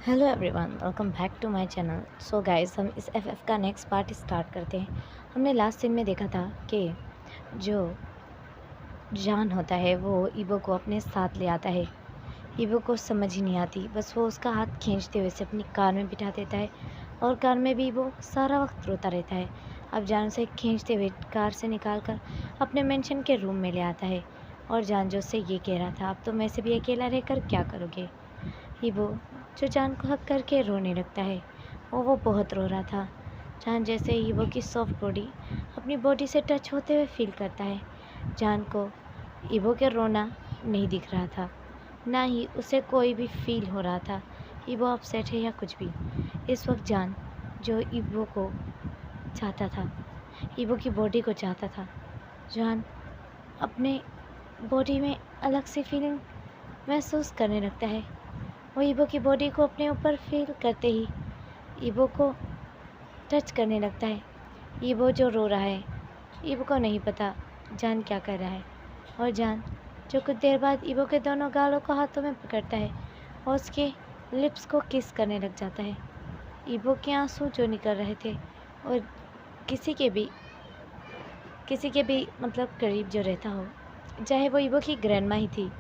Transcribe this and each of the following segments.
Hello everyone, welcome back to my channel. So guys, हम इस FF का next part start करते हैं। हमने लास्ट सीन में देखा था कि जो जान होता है वो ईबो को अपने साथ ले आता है। ईबो को समझ ही नहीं आती, बस वो उसका हाथ खींचते हुए से अपनी कार में बिठा देता है और कार में भी वो सारा वक्त रोता रहता है। अब जान उसे खींचते हुए कार से निकाल कर अपने मेंशन के रूम में ले आता है और जान जो उससे ये कह रहा था, अब तुम ऐसे भी अकेला रहकर क्या करोगे। ईबो जो जान को हक करके रोने लगता है और वो बहुत रो रहा था। जान जैसे ईबो की सॉफ्ट बॉडी अपनी बॉडी से टच होते हुए फील करता है। जान को ईबो के रोना नहीं दिख रहा था, ना ही उसे कोई भी फील हो रहा था ईबो अपसेट है या कुछ भी। इस वक्त जान जो ईबो को चाहता था, ईबो की बॉडी को चाहता था। जान अपने बॉडी में अलग सी फीलिंग महसूस करने लगता है। वो ईबो की बॉडी को अपने ऊपर फील करते ही ईबो को टच करने लगता है। ईबो जो रो रहा है, ईबो को नहीं पता जान क्या कर रहा है। और जान जो कुछ देर बाद ईबो के दोनों गालों को हाथों में पकड़ता है और उसके लिप्स को किस करने लग जाता है। ईबो के आंसू जो निकल रहे थे और किसी के भी मतलब करीब जो रहता हो, चाहे वो ईबो की ग्रैंड माँ ही थी,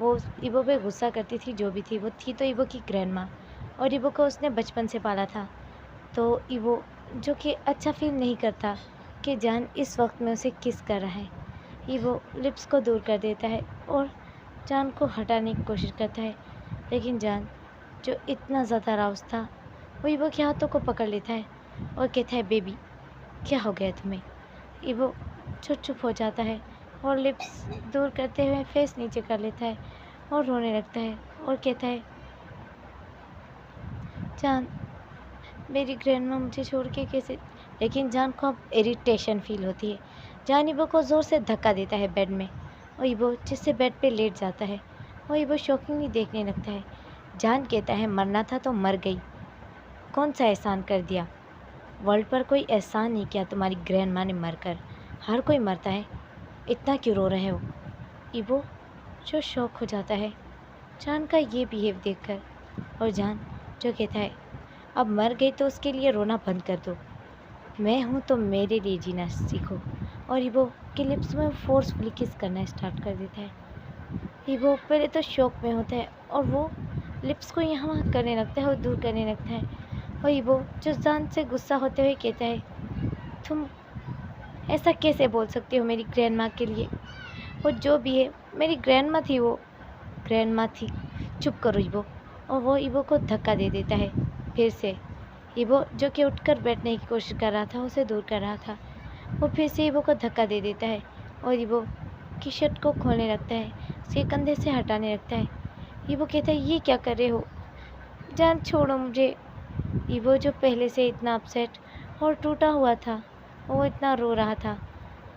वो ईबो पे गुस्सा करती थी, जो भी थी वो थी तो ईबो की ग्रैंड माँ, और ईबो को उसने बचपन से पाला था। तो ईबो जो कि अच्छा फील नहीं करता कि जान इस वक्त में उसे किस कर रहा है, ईबो लिप्स को दूर कर देता है और जान को हटाने की कोशिश करता है। लेकिन जान जो इतना ज़्यादा राउस था, वो ईबो के हाथों को पकड़ लेता है और कहता है, बेबी क्या हो गया तुम्हें। ईबो चुप हो जाता है और लिप्स दूर करते हुए फेस नीचे कर लेता है और रोने लगता है और कहता है, जान मेरी ग्रैंडमा मुझे छोड़ के कैसे। लेकिन जान को अब इरिटेशन फील होती है। जान ईबो को ज़ोर से धक्का देता है बेड में और ईबो जिससे बेड पे लेट जाता है और ईबो शॉकिंगली देखने लगता है। जान कहता है, मरना था तो मर गई, कौन सा एहसान कर दिया, वर्ल्ड पर कोई एहसान नहीं किया तुम्हारी ग्रैंडमा ने मरकर, हर कोई मरता है, इतना क्यों रो रहे हो। ईबो जो शॉक हो जाता है जान का ये बिहेव देखकर, और जान जो कहता है, अब मर गई तो उसके लिए रोना बंद कर दो, मैं हूँ तो मेरे लिए जीना सीखो। और ईबो के लिप्स में फोर्सफुली किस करना स्टार्ट कर देता है। ईबो पहले तो शॉक में होता है और वो लिप्स को यहाँ वहाँ करने लगता है और दूर करने लगता है। और ईबो जो जान से गुस्सा होते हुए कहता है, तुम ऐसा कैसे बोल सकती हो मेरी ग्रैंड माँ के लिए, वो जो भी है मेरी ग्रैंड माँ थी, वो ग्रैंड माँ थी, चुप करो ईबो। और वो ईबो को धक्का दे देता है फिर से। ईबो जो कि उठकर बैठने की कोशिश कर रहा था, उसे दूर कर रहा था, वो फिर से ईबो को धक्का दे देता है और ईबो की शर्ट को खोलने लगता है, उसके कंधे से हटाने लगता है। ईबो कहता है, ये क्या कर रहे हो, जान छोड़ो मुझे। ईबो जो पहले से इतना अपसेट और टूटा हुआ था, वो इतना रो रहा था,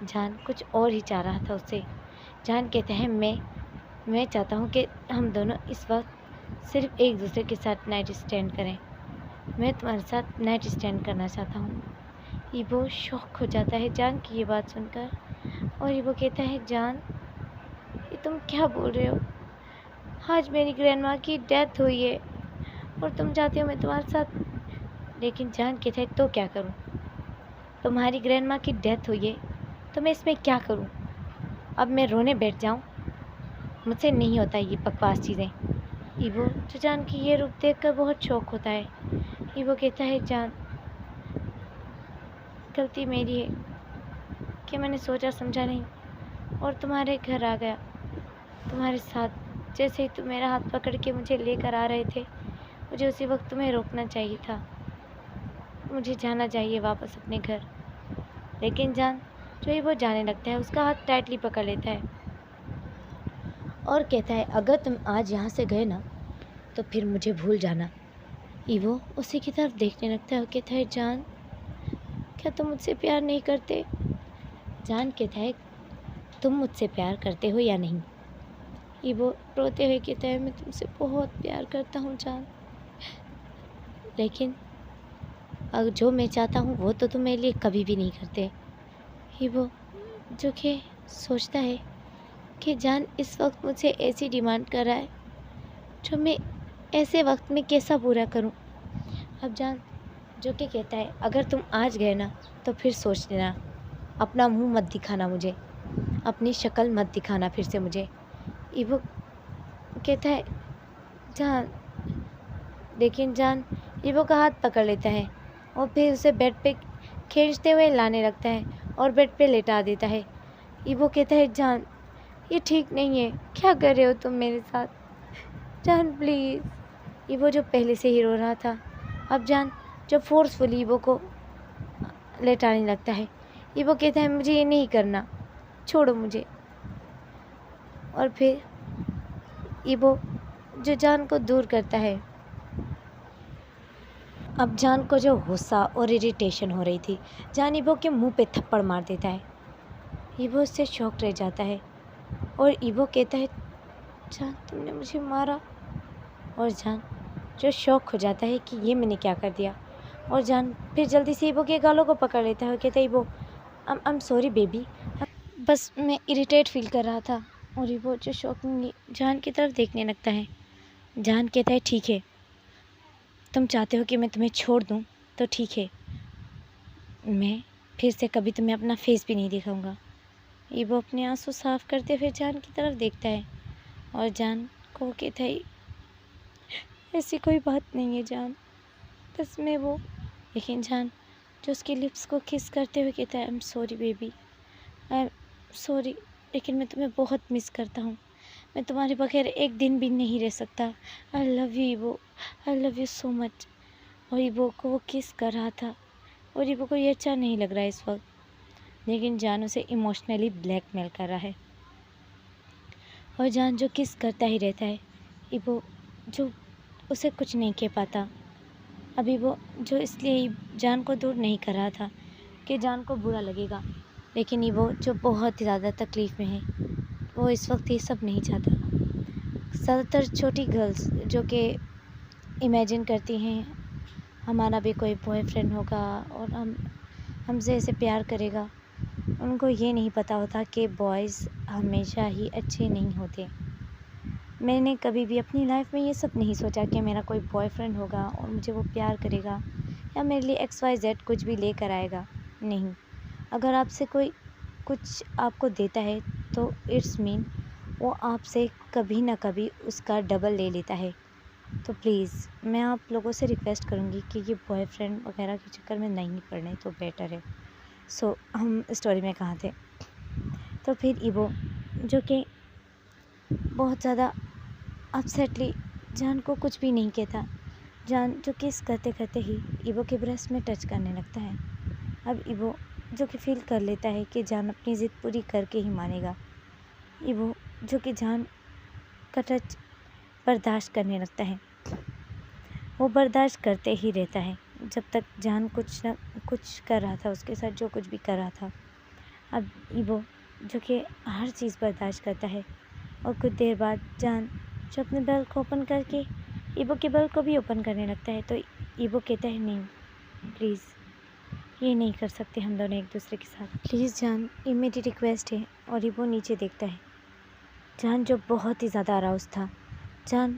जान कुछ और ही चाह रहा था उससे। जान कहता है, मैं चाहता हूँ कि हम दोनों इस वक्त सिर्फ एक दूसरे के साथ नाइट स्टैंड करें, मैं तुम्हारे साथ नाइट स्टैंड करना चाहता हूँ। ईबो शॉक हो जाता है जान की ये बात सुनकर, और ईबो कहता है, जान ये तुम क्या बोल रहे हो, आज मेरी ग्रैंडमा की डेथ हुई है और तुम चाहते हो मैं तुम्हारे साथ। लेकिन जान कहता है, तो क्या करूँ, तुम्हारी ग्रैंडमा की डेथ हुई है तो मैं इसमें क्या करूँ, अब मैं रोने बैठ जाऊँ, मुझसे नहीं होता ये बकवास चीज़ें। ईबो जो जान की ये रूप देखकर बहुत शौक होता है। ईबो कहता है, जान गलती मेरी है कि मैंने सोचा समझा नहीं और तुम्हारे घर आ गया तुम्हारे साथ। जैसे ही तुम मेरा हाथ पकड़ के मुझे लेकर आ रहे थे, मुझे उसी वक्त तुम्हें रोकना चाहिए था, मुझे जाना चाहिए वापस अपने घर। लेकिन जान जो ही वो जाने लगता है, उसका हाथ टाइटली पकड़ लेता है और कहता है, अगर तुम आज यहाँ से गए ना तो फिर मुझे भूल जाना। ईवो उसी की तरफ देखने लगता है और कहता है, जान क्या तुम मुझसे प्यार नहीं करते। जान कहता है, तुम मुझसे प्यार करते हो या नहीं। ईवो रोते हुए कहता है, मैं तुमसे बहुत प्यार करता हूँ जान, लेकिन अगर जो मैं चाहता हूँ वो तो तुम मेरे लिए कभी भी नहीं करते। ईवो जो कि सोचता है कि जान इस वक्त मुझसे ऐसी डिमांड कर रहा है जो मैं ऐसे वक्त में कैसा पूरा करूं? अब जान जो कि कहता है अगर तुम आज गए ना तो फिर सोच लेना, अपना मुंह मत दिखाना मुझे, अपनी शक्ल मत दिखाना फिर से मुझे। इवो कहता है जान, लेकिन जान इवो का हाथ पकड़ लेता है और फिर उसे बेड पे खींचते हुए लाने लगता है और बेड पे लेटा देता है। इवो कहता है जान ये ठीक नहीं है, क्या कर रहे हो तुम मेरे साथ, जान प्लीज़। इवो जो पहले से ही रो रहा था, अब जान जो फोर्सफुली इवो को लेटाने लगता है। इवो कहता है मुझे ये नहीं करना, छोड़ो मुझे। और फिर इवो जो जान को दूर करता है। अब जान को जो गुस्सा और इरिटेशन हो रही थी, जान इवो के मुंह पे थप्पड़ मार देता है। इवो उससे शॉक रह जाता है और इवो कहता है जान तुमने मुझे मारा। और जान जो शॉक हो जाता है कि ये मैंने क्या कर दिया। और जान फिर जल्दी से इवो के गालों को पकड़ लेता है और कहता है इवो आई एम सॉरी बेबी, बस मैं इरिटेट फील कर रहा था। और इवो जो शॉकिंगली जान की तरफ देखने लगता है। जान कहता है ठीक है, तुम चाहते हो कि मैं तुम्हें छोड़ दूँ तो ठीक है, मैं फिर से कभी तुम्हें अपना फेस भी नहीं दिखाऊंगा। इवो अपने आंसू साफ करते हुए जान की तरफ देखता है और जान को कहता है ऐसी कोई बात नहीं है जान, बस मैं वो। लेकिन जान जो उसकी लिप्स को किस करते हुए कहता है I am sorry baby, I am sorry, लेकिन मैं तुम्हें बहुत मिस करता हूँ, मैं तुम्हारे बगैर एक दिन भी नहीं रह सकता। I love you Evo, I love you so much. और इवो को वो किस कर रहा था और इवो को ये अच्छा नहीं लग रहा है इस वक्त, लेकिन जान उसे इमोशनली ब्लैकमेल कर रहा है। और जान जो किस करता ही रहता है, इवो जो उसे कुछ नहीं कह पाता। अभी वो जो इसलिए जान को दूर नहीं कर रहा था कि जान को बुरा लगेगा, लेकिन इवो जो बहुत ही ज़्यादा तकलीफ़ में है, वो इस वक्त ये सब नहीं चाहता। ज़्यादातर छोटी गर्ल्स जो कि इमेजिन करती हैं हमारा भी कोई बॉयफ्रेंड होगा और हमसे ऐसे प्यार करेगा, उनको ये नहीं पता होता कि बॉयज़ हमेशा ही अच्छे नहीं होते। मैंने कभी भी अपनी लाइफ में ये सब नहीं सोचा कि मेरा कोई बॉयफ्रेंड होगा और मुझे वो प्यार करेगा या मेरे लिए XYZ कुछ भी लेकर आएगा। नहीं, अगर आपसे कोई कुछ आपको देता है तो इट्स मीन वो आपसे कभी ना कभी उसका डबल ले लेता है। तो प्लीज़ मैं आप लोगों से रिक्वेस्ट करूँगी कि ये बॉयफ्रेंड वगैरह के चक्कर में नहीं पड़ने तो बेटर है। सो हम स्टोरी में कहाँ थे, तो फिर इवो जो कि बहुत ज़्यादा अपसेटली जान को कुछ भी नहीं कहता, जान जो किस करते करते ही इवो के ब्रेस्ट में टच करने लगता है। अब इवो जो कि फील कर लेता है कि जान अपनी ज़िद पूरी करके ही मानेगा। इवो जो कि जान का टच बर्दाश्त करने लगता है, वो बर्दाश्त करते ही रहता है जब तक जान कुछ न कुछ कर रहा था उसके साथ, जो कुछ भी कर रहा था। अब इवो जो कि हर चीज़ बर्दाश्त करता है और कुछ देर बाद जान जो अपने बेल को ओपन करके इवो के बेल को भी ओपन करने लगता है। तो इवो कहता है नहीं प्लीज़, ये नहीं कर सकते हम दोनों एक दूसरे के साथ, प्लीज़ जान ये मेरी रिक्वेस्ट है। और इवो नीचे देखता है, जान जो बहुत ही ज़्यादा अराउज था, जान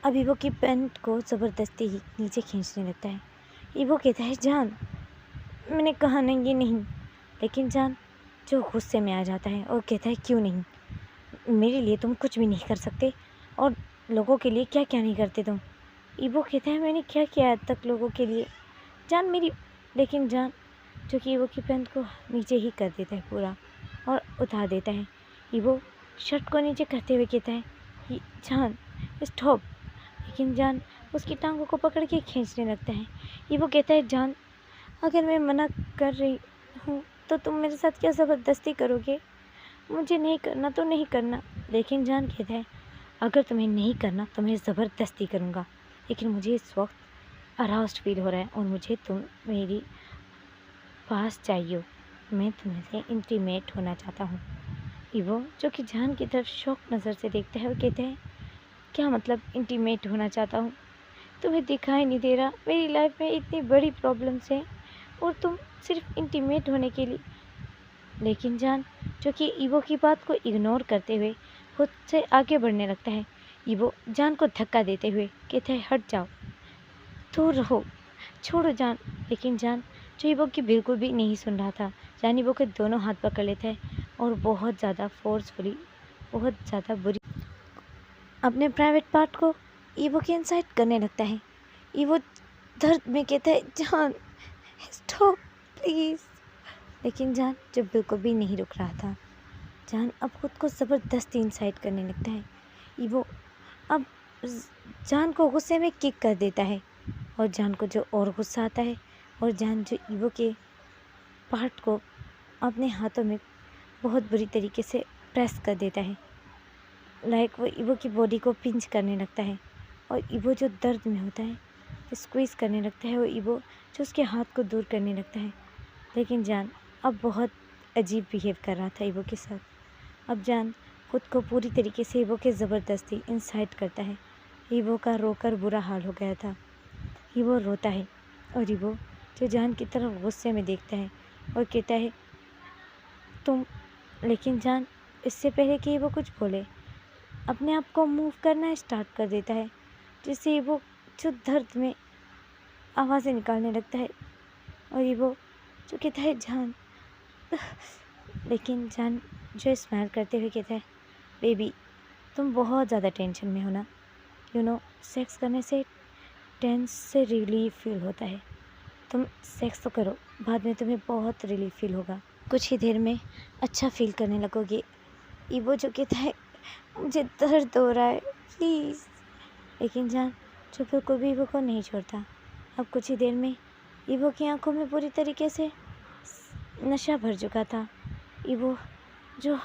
अब इवो की पैंट को ज़बरदस्ती ही नीचे खींचने लगता है। इवो कहता है जान मैंने कहा नहीं ये नहीं, लेकिन जान जो गुस्से में आ जाता है और कहता है क्यों नहीं, मेरे लिए तुम कुछ भी नहीं कर सकते और लोगों के लिए क्या क्या नहीं करते तुम। इवो कहता है मैंने क्या किया आज तक लोगों के लिए जान मेरी, लेकिन जान जो कि इवो की पैंट को नीचे ही कर देता है पूरा और उतार देता है। इवो शर्ट को नीचे करते हुए कहता है जान स्टॉप, लेकिन जान उसकी टांगों को पकड़ के खींचने लगता है। इवो कहता है जान अगर मैं मना कर रही हूँ तो तुम मेरे साथ क्या ज़बरदस्ती करोगे, मुझे नहीं करना तो नहीं करना। लेकिन जान कहता है अगर तुम्हें नहीं करना तो मैं ज़बरदस्ती करूँगा, लेकिन मुझे इस वक्त अराउस्ड फील हो रहा है और मुझे तुम मेरी पास चाहिए, मैं तुमसे इंटीमेट होना चाहता हूँ। इवो जो कि जान की तरफ शौक नज़र से देखता है और कहते हैं क्या मतलब इंटीमेट होना चाहता हूँ, तुम्हें दिखाई नहीं दे रहा मेरी लाइफ में इतनी बड़ी प्रॉब्लम्स हैं और तुम सिर्फ इंटीमेट होने के लिए। लेकिन जान जो कि इवो की बात को इग्नोर करते हुए खुद से आगे बढ़ने लगता है। ईवो जान को धक्का देते हुए कहता है, हट जाओ, दूर रहो, छोड़ो जान। लेकिन जान, जो ईवो की बिल्कुल भी नहीं सुन रहा था, जान ईवो के दोनों हाथ पकड़ लेता है और बहुत ज़्यादा फोर्सफुली, बहुत ज़्यादा बुरी अपने प्राइवेट पार्ट को ईवो के इनसाइड करने लगता है। ईवो दर्द में कहता है, जान स्टॉप प्लीज़। लेकिन जान जो बिल्कुल भी नहीं रुक रहा था, जान अब खुद को ज़बरदस्ती इनसाइड करने लगता है। ईवो अब जान को गुस्से में किक कर देता है और जान को जो और गुस्सा आता है और जान जो ईवो के पार्ट को अपने हाथों में बहुत बुरी तरीके से प्रेस कर देता है। लाइक वो ईवो की बॉडी को पिंच करने लगता है और ईवो जो दर्द में होता है स्क्वीज़ करने लगता है और ईवो जो उसके हाथ को दूर करने लगता है। लेकिन जान अब बहुत अजीब बिहेव कर रहा था ईवो के साथ। अब जान खुद को पूरी तरीके से ईवो के ज़बरदस्ती इनसाइड करता है। ईवो का रोकर बुरा हाल हो गया था। ईवो रोता है और ईवो जो जान की तरफ गुस्से में देखता है और कहता है, तुम। लेकिन जान इससे पहले कि ईवो कुछ बोले, अपने आप को मूव करना स्टार्ट कर देता है, जिससे ईवो जो दर्द में आवाज़ें निकालने लगता है और ईवो जो कहता है, जान। लेकिन जान जो स्माइल करते हुए कहता है, बेबी तुम बहुत ज़्यादा टेंशन में हो ना, सेक्स करने से टेंस से रिलीफ फील होता है, तुम सेक्स तो करो, बाद में तुम्हें बहुत रिलीफ फील होगा, कुछ ही देर में अच्छा फील करने लगोगे। ईवो जो कहता है, मुझे दर्द हो रहा है प्लीज़। लेकिन जान जो बिल्कुल भी ईवो को नहीं छोड़ता। अब कुछ ही देर में ईवो की आंखों में पूरी तरीके से नशा भर चुका था। ईवो जो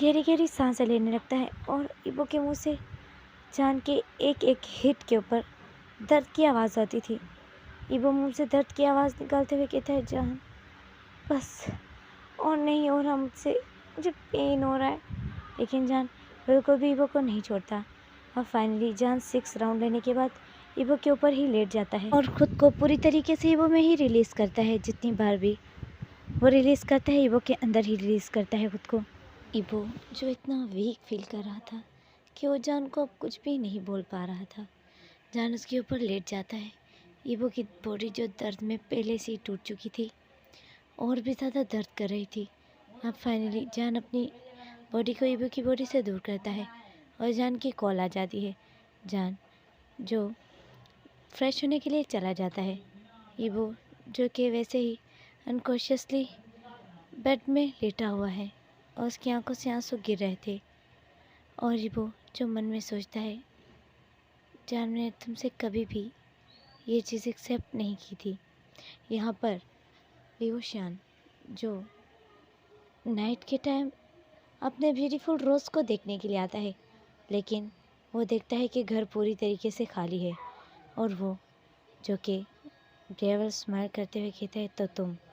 गहरी गहरी सांसें लेने लगता है और ईवो के मुंह से जान के एक एक हिट के ऊपर दर्द की आवाज़ आती थी। ईवो मुंह से दर्द की आवाज़ निकालते हुए कहता है, जान बस और नहीं हो रहा मुझसे, मुझे पेन हो रहा है। लेकिन जान बिल्कुल भी ईवो को नहीं छोड़ता। और फाइनली जान 6 राउंड लेने के बाद ईवो के ऊपर ही लेट जाता है और ख़ुद को पूरी तरीके से ईवो में ही रिलीज़ करता है। जितनी बार भी वो रिलीज़ करता है, ईवो के अंदर ही रिलीज़ करता है खुद को। ईवो जो इतना वीक फील कर रहा था कि वो जान को अब कुछ भी नहीं बोल पा रहा था। जान उसके ऊपर लेट जाता है। ईवो की बॉडी जो दर्द में पहले से ही टूट चुकी थी और भी ज़्यादा दर्द कर रही थी। अब फाइनली जान अपनी बॉडी को ईवो की बॉडी से दूर करता है और जान की कॉल आ जाती है। जान जो फ्रेश होने के लिए चला जाता है। ईवो जो कि वैसे ही अनकॉन्शियसली बेड में लेटा हुआ है और उसकी आंखों से आंसू गिर रहे थे और ईवो जो मन में सोचता है, जान मैंने तुमसे कभी भी ये चीज़ एक्सेप्ट नहीं की थी। यहाँ पर बेहोशान जो नाइट के टाइम अपने ब्यूटीफुल रोज़ को देखने के लिए आता है, लेकिन वो देखता है कि घर पूरी तरीके से खाली है और वो जो कि डेविल स्माइल करते हुए कहता है, तो तुम